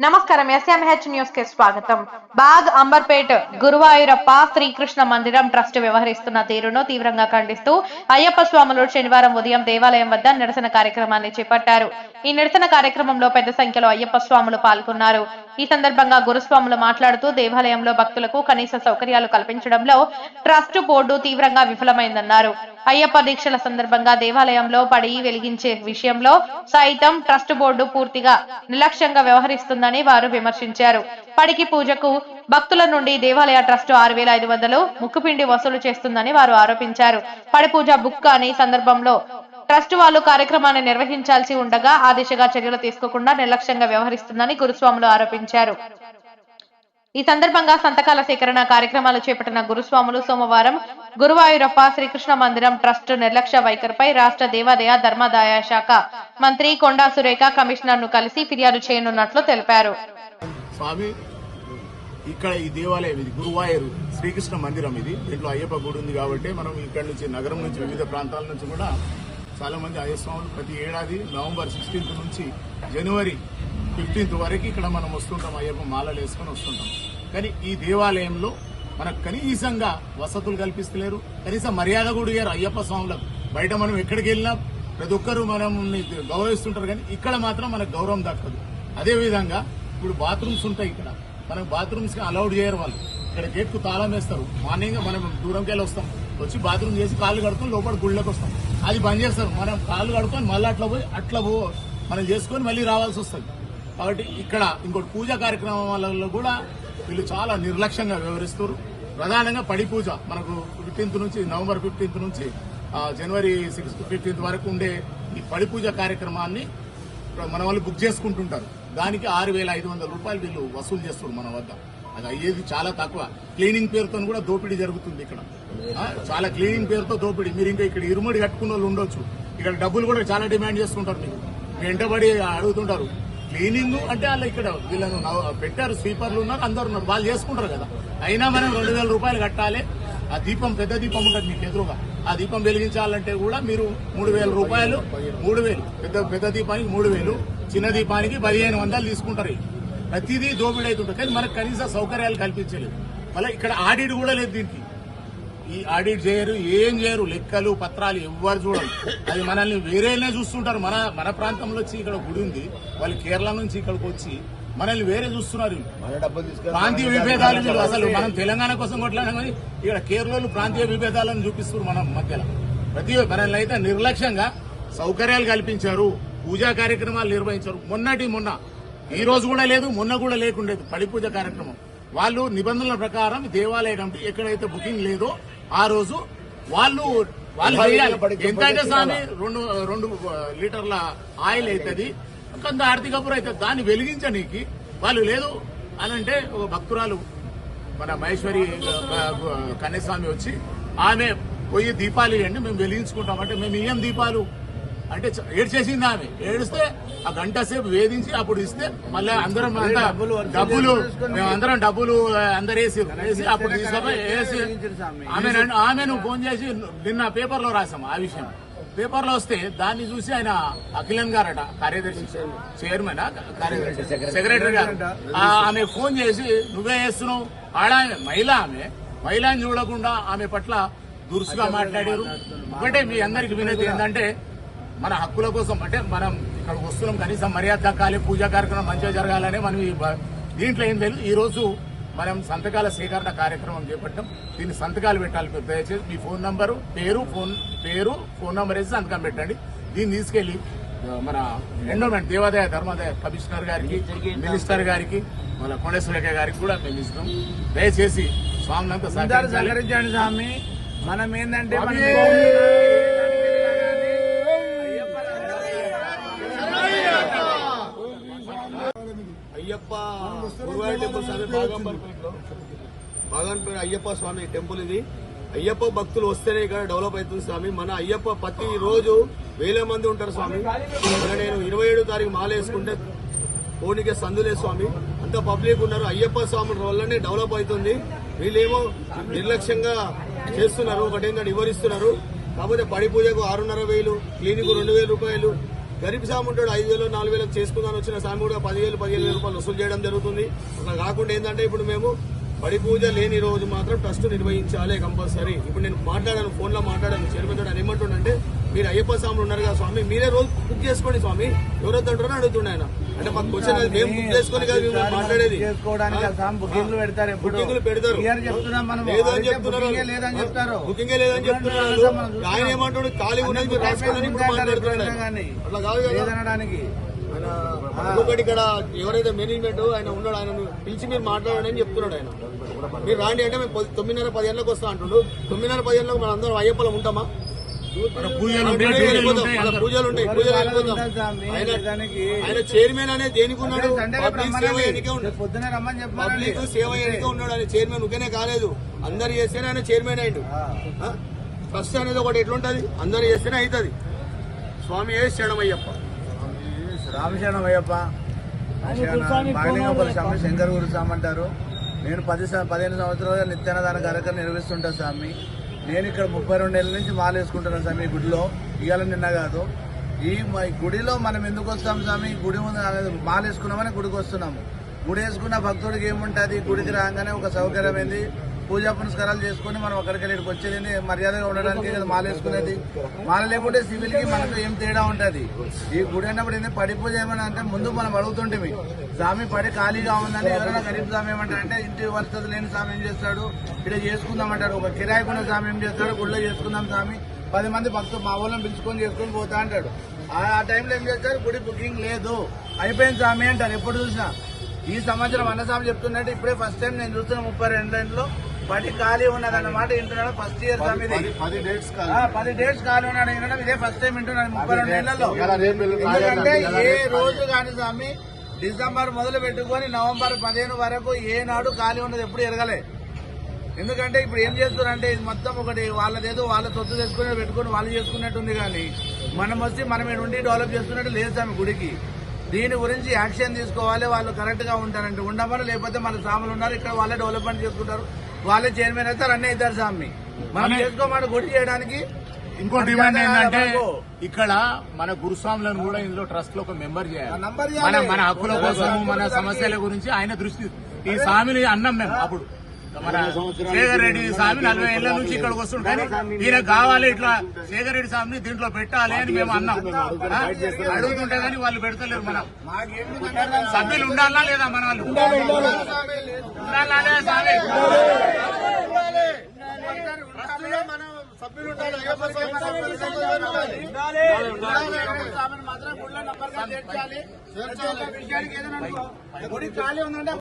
నమస్కారం SMH news కి స్వాగతం. బాగ్ అంబర్పేట్ గురువాయూరప్ప శ్రీకృష్ణ మందిరం ట్రస్ట్ వ్యవహరిస్తున్న తీరును తీవ్రంగా ఖండిస్తూ అయ్యప్ప స్వాములు శనివారం ఉదయం దేవాలయం వద్ద నిరసన కార్యక్రమాన్ని చేపట్టారు. ఈ నిరసన కార్యక్రమంలో పెద్ద సంఖ్యలో అయ్యప్ప స్వాములు పాల్గొన్నారు. ఈ సందర్భంగా గురుస్వాములు మాట్లాడుతూ దేవాలయంలో భక్తులకు కనీస సౌకర్యాలు కల్పించడంలో ట్రస్ట్ బోర్డు తీవ్రంగా విఫలమైందన్నారు. అయ్యప్ప దీక్షల సందర్భంగా దేవాలయంలో పడి వెలిగించే విషయంలో సైతం ట్రస్ట్ బోర్డు పూర్తిగా నిర్లక్ష్యంగా వ్యవహరిస్తుందని వారు విమర్శించారు. పడికి పూజకు భక్తుల నుండి దేవాలయ ట్రస్ట్ 6,500 ముక్కుపిండి వసూలు చేస్తుందని వారు ఆరోపించారు. పడి పూజ బుక్ అని సందర్భంలో ట్రస్ట్ వాళ్ళు కార్యక్రమాన్ని నిర్వహించాల్సి ఉండగా ఆ దిశగా చర్యలు తీసుకోకుండా నిర్లక్ష్యంగా వ్యవహరిస్తుందని గురుస్వాములు ఆరోపించారు. ఈ సందర్భంగా సంతకాల సేకరణ కార్యక్రమాలు చేపట్టిన గురుస్వాములు సోమవారం గురువాయూరప్ప శ్రీకృష్ణ మందిరం ట్రస్ట్ నిర్లక్ష్య వైఖరిపై రాష్ట్ర దేవాదాయ ధర్మాదాయ శాఖ మంత్రి కొండా సురేఖ కమిషనర్ ను కలిసి ఫిర్యాదు చేయనున్నట్లు తెలిపారు. స్వామి, ఇక్కడ ఈ దేవాలయం ఇది గురువాయూరు శ్రీకృష్ణ మందిరం. ఇది దీంట్లో అయ్యప్ప గుడి ఉంది కాబట్టి మనం ఇక్కడ నుంచి నగరం నుంచి వివిధ ప్రాంతాల నుంచి కూడా చాలా మంది అయ్యప్ప స్వాములు ప్రతి ఏడాది నవంబర్ 16 నుంచి జనవరి 15 వరకు ఇక్కడ మనం వస్తుంటాం. అయ్యప్ప మాలలు వేసుకొని వస్తుంటాం. కానీ ఈ దేవాలయంలో మనకు కనీసంగా వసతులు కల్పిస్తలేరు, కనీసం మర్యాద కూడా ఇయ్యారు అయ్యప్ప స్వాములకు. బయట మనం ఎక్కడికి వెళ్ళినా ప్రతి ఒక్కరు మనం గౌరవిస్తుంటారు, కానీ ఇక్కడ మాత్రం మనకు గౌరవం దక్కదు. అదేవిధంగా ఇప్పుడు బాత్రూమ్స్ ఉంటాయి, ఇక్కడ మనకు బాత్రూమ్స్ కి అలౌడ్ చేయరు వాళ్ళు. ఇక్కడ గేట్ కు తాళం వేస్తారు. మార్నింగ్ మనం దూరంకి వెళ్ళి వస్తాం, వచ్చి బాత్రూమ్ చేసి కాళ్ళు కడుకొని లోపల గుళ్ళకి వస్తాం. అది బంద్ చేస్తారు. మనం కాళ్ళు కడుకొని మళ్ళీ అట్లా మనం చేసుకొని మళ్ళీ రావాల్సి వస్తుంది. కాబట్టి ఇక్కడ ఇంకోటి పూజా కార్యక్రమాలలో కూడా వీళ్ళు చాలా నిర్లక్ష్యంగా వ్యవహరిస్తారు. ప్రధానంగా పడి పూజ మనకు 15 నుంచి నవంబర్ 15 నుంచి జనవరి 15 వరకు ఉండే ఈ పడి పూజ కార్యక్రమాన్ని మన వాళ్ళు బుక్ చేసుకుంటుంటారు. దానికి 6,500 రూపాయలు వీళ్ళు వసూలు చేస్తారు మన వద్ద. అది అయ్యేది చాలా తక్కువ. క్లీనింగ్ పేరుతో కూడా దోపిడీ జరుగుతుంది ఇక్కడ. చాలా క్లీనింగ్ పేరుతో దోపిడీ. మీరు ఇంకా ఇక్కడ ఇరుముడి కట్టుకున్న వాళ్ళు ఉండొచ్చు. ఇక్కడ డబ్బులు కూడా చాలా డిమాండ్ చేస్తుంటారు. మీకు వెంటబడి అడుగుతుంటారు. క్లీనింగ్ అంటే వాళ్ళు ఇక్కడ వీళ్ళను పెట్టారు, స్వీపర్లు ఉన్నారు, అందరు ఉన్నారు, వాళ్ళు చేసుకుంటారు కదా. అయినా మనం 2,000 రూపాయలు కట్టాలి. ఆ దీపం పెద్ద దీపం ఉంటుంది మీకు ఎదురుగా, ఆ దీపం వెలిగించాలంటే కూడా మీరు 3,000 రూపాయలు, 3,000 పెద్ద దీపానికి 3,000, చిన్న దీపానికి 1,500 తీసుకుంటారు. ప్రతిదీ దోపిడీ అవుతుంటుంది. కానీ మనకు కనీస సౌకర్యాలు కల్పించలేదు. మళ్ళీ ఇక్కడ ఆడిట్ కూడా లేదు. దీనికి ఈ ఆడిట్ చేయరు, ఏం చేయరు. లెక్కలు పత్రాలు ఎవ్వరు చూడరు. అది మనల్ని వేరేనే చూస్తుంటారు. మన ప్రాంతంలో వచ్చి ఇక్కడ గుడి ఉంది, వాళ్ళు కేరళ నుంచి ఇక్కడికి వచ్చి మనల్ని వేరే చూస్తున్నారు. ప్రాంతీయ విభేదాలు వీళ్ళు అసలు మనం తెలంగాణ కోసం కొట్లాడాం, కానీ ఇక్కడ కేరళలో ప్రాంతీయ విభేదాలను చూపిస్తున్నారు మన మధ్యలో. మనల్ని అయితే నిర్లక్ష్యంగా సౌకర్యాలు కల్పించారు, పూజా కార్యక్రమాలు నిర్వహించారు. మొన్న ఈ రోజు కూడా లేదు, మొన్న కూడా లేకుండేది పడి పూజ కార్యక్రమం. వాళ్ళు నిబంధనల ప్రకారం దేవాలయ కమిటీ ఎక్కడైతే బుకింగ్ లేదో ఆ రోజు వాళ్ళు ఎంతైతే స్వామి 2 లీటర్ల ఆయిల్ అవుతుంది, కొంత ఆర్థిక కపూర్ అవుతుంది. దాన్ని వెలిగించడానికి వాళ్ళు లేదు అని అంటే ఒక భక్తురాలు మన మహేశ్వరి కన్యస్వామి వచ్చి ఆమె పోయి దీపాలు ఇవ్వండి మేము వెలిగించుకుంటాం అంటే మేము ఇయ్యం దీపాలు అంటే ఏడ్చేసింది. ఆమె ఏడిస్తే ఆ గంట సేపు వేధించి అప్పుడు ఇస్తే మళ్ళీ అందరం డబ్బులు మేమందరం డబ్బులు అందరేసి అప్పుడు వేసి ఆమెను ఫోన్ చేసి నిన్న పేపర్లో రాసాము. ఆ విషయం పేపర్లో వస్తే దాన్ని చూసి ఆయన అఖిలన్ గారట, కార్యదర్శి చైర్మన్ కార్యదర్శి సెక్రటరీ గారు, ఆమె ఫోన్ చేసి నువ్వే వేస్తున్నావు. ఆమె మహిళని చూడకుండా ఆమె పట్ల దురుసుగా మాట్లాడారు. ఒకటే మీ అందరికి వినతి ఏంటంటే మన హక్కుల కోసం అంటే మనం ఇక్కడ వస్తున్నాం, కనీసం మర్యాద దక్కాలి, పూజా కార్యక్రమం మంచిగా జరగాలని మనం దీంట్లో ఏం తెలియదు. ఈ రోజు మనం సంతకాల సేకరణ కార్యక్రమం చేపట్టాం. దీన్ని సంతకాలు పెట్టాలి. దయచేసి మీ ఫోన్ నంబరు, ఫోన్ నంబర్ వేసి సంతకం పెట్టండి. దీన్ని తీసుకెళ్లి మన ఎండోమెంట్ దేవాదాయ ధర్మాదాయ కమిషనర్ గారికి, మినిస్టర్ గారికి, మన కొండ సురేఖ గారికి కూడా మేము ఇస్తాం. దయచేసి స్వామినంతా సహకరించండి స్వామి. మనం ఏంటంటే అయ్యప్ప గురువాయూర్ టెంపుల్ స్వామి బాగంపేట అయ్యప్ప స్వామి టెంపుల్ ఇది. అయ్యప్ప భక్తులు వస్తేనే ఇక్కడ డెవలప్ అవుతుంది స్వామి. మన అయ్యప్ప ప్రతి రోజు 1000 మంది ఉంటారు స్వామి. నేను 27వ తారీఖు మాల వేసుకుంటే పోనీకే సందులే స్వామి. అంత పబ్లిక్ ఉన్నారు. అయ్యప్ప స్వామి వల్లనే డెవలప్ అవుతుంది. వీళ్ళేమో నిర్లక్ష్యంగా చేస్తున్నారు. ఒకటేంటంటే వివరిస్తున్నారు. కాకపోతే పడి పూజకు 6,500, క్లినిక్ 2,000 రూపాయలు, గరీబ్ సాము ఉంటాడు 5,000 4,000 చేసుకుందాని వచ్చిన సామి కూడా 10,000 15,000 రూపాయలు వసూలు చేయడం జరుగుతుంది. అట్లా కాకుండా ఏంటంటే ఇప్పుడు మేము పడి పూజ లేని రోజు మాత్రం ట్రస్ట్ నిర్వహించాలి కంపల్సరీ. ఇప్పుడు నేను మాట్లాడాను, ఫోన్ లో మాట్లాడాను, చైర్మన్ తోడు ఏమంటుండే, మీరు అయ్యప్ప స్వాములు ఉన్నారు కదా స్వామి, మీరే రోజు బుక్ చేసుకోండి స్వామి, ఎవరైతే ఉంటారో అడుగుతుండే ఆయన. అంటే మాకు క్వశ్చన్ అది మేము బుక్ చేసుకొని కదా మేము మాట్లాడేది. బుకింగ్లు పెడతారు, బుకింగ్లు పెడతారు, లేదని చెప్తున్నారు, బుకింగే లేదని చెప్తున్నారు. ఆయన ఏమంటాడు, ఖాళీ ఉన్నది మీరు రాసుకోవాలని ఇప్పుడు మాట్లాడుతున్నాడు. అట్లా కాదు కదా. ఇంకొకటి ఇక్కడ ఎవరైతే మేనేజ్మెంట్ ఆయన ఉన్నాడు, ఆయన పిలిచి మీరు మాట్లాడండి అని చెప్తున్నాడు ఆయన. మీరు రాండి అంటే మేము 9:30 10 గంటలకు వస్తా అంటుండు. 9:30 10 గంటలకు మనం అందరం అయ్యప్పలం ఉంటామా? పూజలు ఉంటాయి, పూజలు వెళ్ళిపోతాం. ఆయన చైర్మన్ అనేది దేనికి ఉన్నాడు? పబ్లిక్ సేవ ఎన్నికే ఉన్నాడు, పబ్లిక్ సేవ ఎన్నికే ఉన్నాడు. ఆయన చైర్మన్ ఉకేనే కాలేదు, అందరు చేస్తేనే ఆయన చైర్మన్ అయ్యిండు. ట్రస్ట్ అనేది ఒకటి ఎట్లుంటది, అందరు చేస్తేనే అవుతుంది. స్వామి శరణమయ్యప్ప. రామశరణం అయ్యప్ప. బాగలింగపల్లి స్వామి శంకర్ గురు స్వామి అంటారు. నేను 15 సంవత్సరాలుగా నిత్యాన్నదాన కార్యక్రమం నిర్వహిస్తుంటా స్వామి. నేను ఇక్కడ 32 ఏళ్ళ నుంచి మాల వేసుకుంటున్నాను స్వామి. ఈ గుడిలో ఇవాళ నిన్న కాదు. ఈ గుడిలో మనం ఎందుకు వస్తాం స్వామి? గుడి ముందు మాల వేసుకున్నామని గుడికి వస్తున్నాము. గుడి వేసుకున్న భక్తుడికి ఏముంటుంది? గుడికి రాగానే ఒక సౌకర్యమైంది, పూజా పునస్కారాలు చేసుకుని మనం అక్కడికి వెళ్ళి వచ్చేది మర్యాదగా ఉండడానికి కదా మాల వేసుకునేది. మాల లేకుంటే సివిల్ కి మనకు ఏం తేడా ఉంటది? ఈ గుడి అన్నప్పుడు ఏంటంటే పడి పూజ ఏమన్నా అంటే ముందు మనం అడుగుతుంటే స్వామి పడి ఖాళీగా ఉందని. ఎవరైనా గరీబ్ స్వామి ఏమంటారంటే ఇంటి వసతి లేని స్వామి ఏం చేస్తాడు, ఇక్కడ చేసుకుందామంటాడు. ఒక కిరాయికున్న స్వామి ఏం చేస్తాడు, గుడిలో చేసుకుందాం స్వామి, 10 మంది భక్తులు మా వాళ్ళని పిలుచుకొని చేసుకొని పోతా అంటాడు. ఆ టైంలో ఏం చేస్తారు, గుడి బుకింగ్ లేదు అయిపోయింది స్వామి అంటారు. ఎప్పుడు చూసినా ఈ సంవత్సరం అన్నస్వామి చెప్తున్నట్టు ఇప్పుడే ఫస్ట్ టైం నేను చూస్తున్న 32 ఏళ్ళలో పడి ఖాళీ ఉన్నదన్నమాట వింటున్నాడు. ఫస్ట్ ఇయర్ స్వామి 10 డేట్స్ ఖాళీ ఉన్నాడు వినడం ఇదే ఫస్ట్ టైం వింటున్నాడు 32 ఏళ్లలో. ఎందుకంటే ఏ రోజు కానీ స్వామి డిసెంబర్ మొదలు పెట్టుకొని నవంబర్ 15 వరకు ఏనాడు ఖాళీ ఉన్నది ఎప్పుడు ఎరగలే. ఎందుకంటే ఇప్పుడు ఏం చేస్తున్నారంటే ఇది మొత్తం ఒకటి వాళ్ళదేదో వాళ్ళ సొత్తు తెచ్చుకుని పెట్టుకుని వాళ్ళు చేసుకున్నట్టుంది. కానీ మనం వచ్చి మనం ఉండి డెవలప్ చేసుకున్నట్టు లేదు స్వామి గుడికి. దీని గురించి యాక్షన్ తీసుకోవాలి. వాళ్ళు కరెక్ట్ గా ఉంటారంటే ఉండమని, లేకపోతే మన స్వాములు ఉన్నారు ఇక్కడ వాళ్ళే డెవలప్మెంట్ చేసుకుంటారు, వాళ్ళే చైర్మన్ అవుతారు, అన్నీ అవుతారు స్వామి. మనం చేసుకోమని గుడి చేయడానికి. ఇంకో డిమాండ్ ఏంటంటే ఇక్కడ మన గురుస్వాములను కూడా ఇందులో ట్రస్ట్ లో ఒక మెంబర్ చేయాలి. మన హక్కుల కోసం, మన సమస్యల గురించి ఆయన దృష్టి. ఈ స్వామిని అన్నం మేము అప్పుడు మన శేఖర్ రెడ్డి స్వామి 40 ఏళ్ల నుంచి ఇక్కడికి వస్తుంది. కానీ ఈయన కావాలి ఇట్లా శేఖర్ రెడ్డి స్వామిని దీంట్లో పెట్టాలి అని మేము అన్నాం. అడుగుతుంటే కానీ వాళ్ళు పెడతలేరు. మనం సభ్యులు ఉండాలా లేదా? మన వాళ్ళు ఉండాలా లేదా స్వామి? గుడి ఖాళీ ఉందంటే